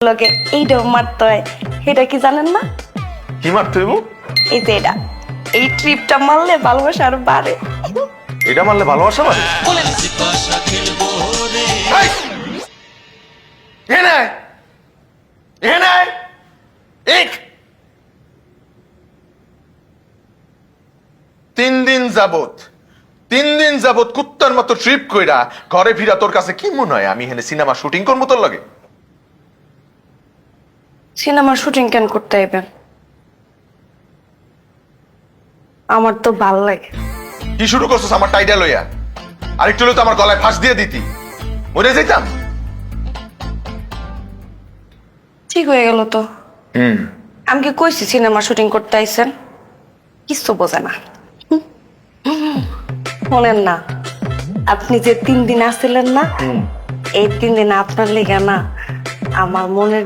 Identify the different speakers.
Speaker 1: লগে এইটাও মারতে হয়, এটা কি জানেন না?
Speaker 2: কি মারতে হইব?
Speaker 1: এই যে এটা, এই ট্রিপটা মারলে ভালোবাসা আরো বাড়ে।
Speaker 2: এটা মারলে ভালোবাসা বাড়ে? এই! এখানে আয়! এখানে আয়! এক! 3 দিন যাবত কুত্তার মতো ট্রিপ কইরা ঘরে ফিরা তোর কাছে কি মনে হয় আমি এখানে সিনেমা শুটিং করবো তোর লাগে?
Speaker 1: সিনেমার শুটিং কেন করতে আইবেন? আমার তো ভাল লাগে।
Speaker 2: কি শুরু করছিস আমার টাইডা লইয়া? আরেকটু হলে তো আমার গলায় ফাঁস দিয়ে দিতি, মরে যেতাম।
Speaker 1: ঠিক হয়ে গেল তো। আমি কি কইছি সিনেমা শুটিং করতে আইছেন? কিছু বোঝে না। শোনেন না, আপনি যে 3 দিন আসছিলেন না, এই 3 দিন আপনার লেগে না আমার মনের